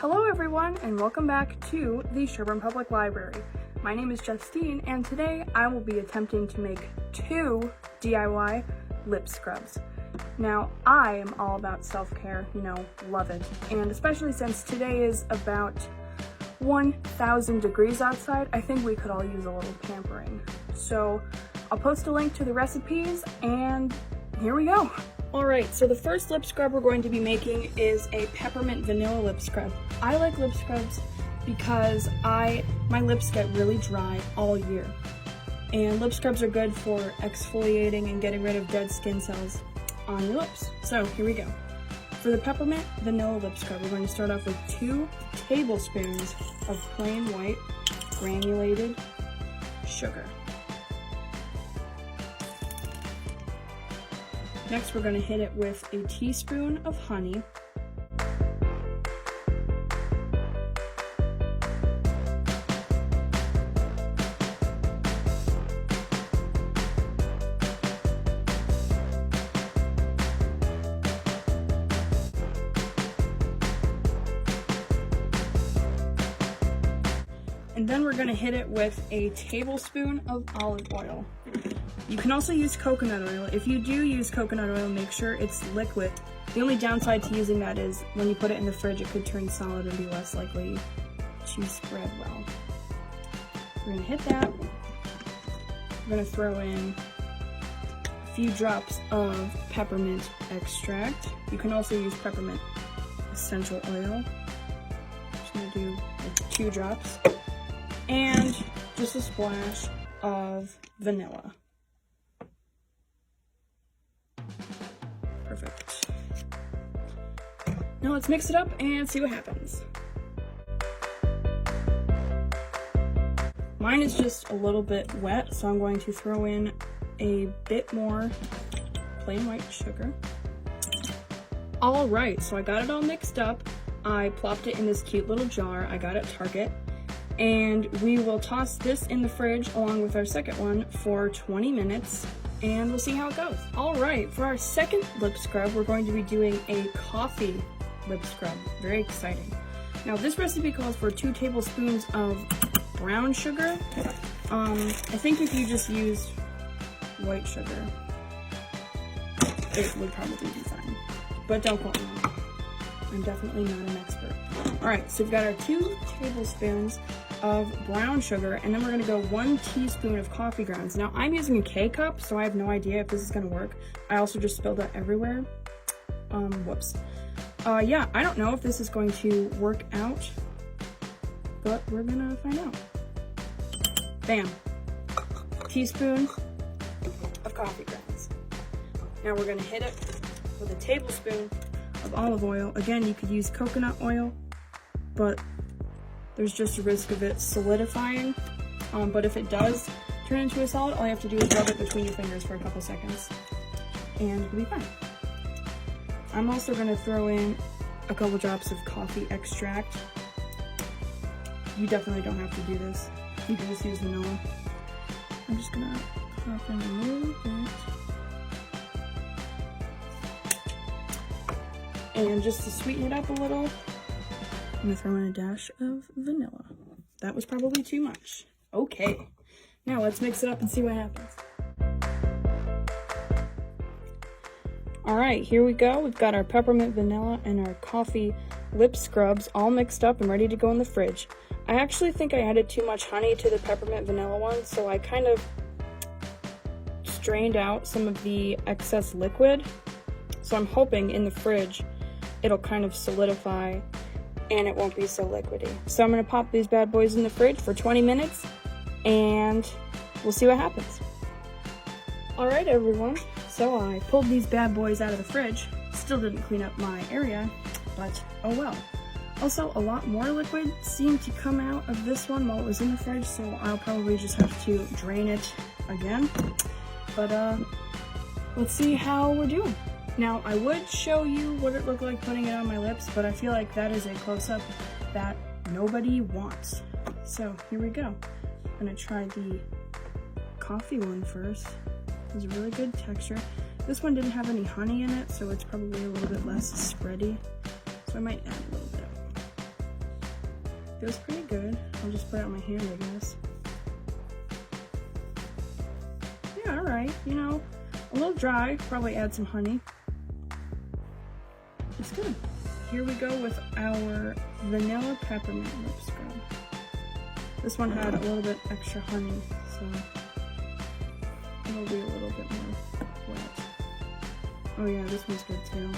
Hello everyone, and welcome back to the Sherburne Public Library. My name is Justine, and today I will be attempting to make 2 DIY lip scrubs. Now, I am all about self-care, love it. And especially since today is about 1,000 degrees outside, I think we could all use a little pampering. So I'll post a link to the recipes, and here we go. Alright, so the first lip scrub we're going to be making is a peppermint vanilla lip scrub. I like lip scrubs because my lips get really dry all year. And lip scrubs are good for exfoliating and getting rid of dead skin cells on your lips. So here we go. For the peppermint vanilla lip scrub, we're going to start off with 2 tablespoons of plain white granulated sugar. Next, we're going to hit it with a teaspoon of honey. And then we're going to hit it with a tablespoon of olive oil. You can also use coconut oil. If you do use coconut oil, make sure it's liquid. The only downside to using that is when you put it in the fridge, it could turn solid and be less likely to spread well. We're going to hit that. We're going to throw in a few drops of peppermint extract. You can also use peppermint essential oil. Just going to do like 2 drops. And just a splash of vanilla. Perfect. Now let's mix it up and see what happens. Mine is just a little bit wet, so I'm going to throw in a bit more plain white sugar. All right, so I got it all mixed up. I plopped it in this cute little jar I got at Target. And we will toss this in the fridge along with our second one for 20 minutes, and we'll see how it goes. All right, for our second lip scrub, we're going to be doing a coffee lip scrub. Very exciting. Now, this recipe calls for 2 tablespoons of brown sugar. I think if you just used white sugar, it would probably be fine. But don't quote me. I'm definitely not an expert. All right, so we've got our 2 tablespoons of brown sugar, and then we're gonna go 1 teaspoon of coffee grounds. Now, I'm using a K-cup, so I have no idea if this is gonna work. I also just spilled that everywhere. Whoops. Yeah, I don't know if this is going to work out, but we're gonna find out. Bam. Teaspoon of coffee grounds. Now we're gonna hit it with a tablespoon of olive oil. Again, you could use coconut oil, but there's just a risk of it solidifying. But if it does turn into a solid, all you have to do is rub it between your fingers for a couple seconds, and it'll be fine. I'm also going to throw in a couple drops of coffee extract. You definitely don't have to do this. You can just use vanilla. I'm just going to pop in a little bit. And just to sweeten it up a little, I'm gonna throw in a dash of vanilla. That was probably too much. Okay, now let's mix it up and see what happens. All right, here we go. We've got our peppermint vanilla and our coffee lip scrubs all mixed up and ready to go in the fridge. I actually think I added too much honey to the peppermint vanilla one, so I kind of strained out some of the excess liquid. So I'm hoping in the fridge it'll kind of solidify and it won't be so liquidy. So I'm gonna pop these bad boys in the fridge for 20 minutes and we'll see what happens. All right, everyone. So I pulled these bad boys out of the fridge. Still didn't clean up my area, but oh well. Also, a lot more liquid seemed to come out of this one while it was in the fridge, so I'll probably just have to drain it again. But let's see how we're doing. Now, I would show you what it looked like putting it on my lips, but I feel like that is a close-up that nobody wants. So, here we go. I'm gonna try the coffee one first. It has a really good texture. This one didn't have any honey in it, so it's probably a little bit less spready. So I might add a little bit. Feels pretty good. I'll just put it on my hand, I guess. Yeah, all right. You know, a little dry. Probably add some honey. It's good. Here we go with our vanilla peppermint lip scrub. This one had a little bit extra honey, so it'll be a little bit more wet. Oh yeah, this one's good too.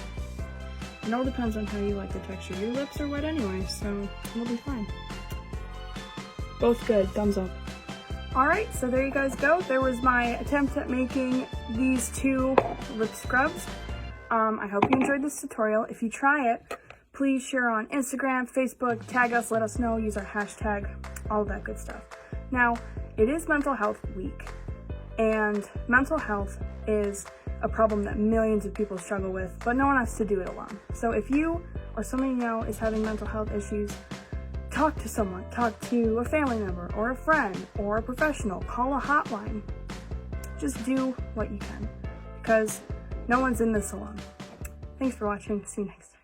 It all depends on how you like the texture. Your lips are wet anyway, so it'll be fine. Both good, thumbs up. All right, so there you guys go. There was my attempt at making these two lip scrubs. I hope you enjoyed this tutorial. If you try it, please share on Instagram, Facebook, tag us, let us know, use our hashtag, all of that good stuff. Now, it is Mental Health Week, and mental health is a problem that millions of people struggle with, but no one has to do it alone. So if you or someone you know is having mental health issues, talk to someone, talk to a family member or a friend or a professional, call a hotline. Just do what you can, because no one's in this alone. Thanks for watching. See you next time.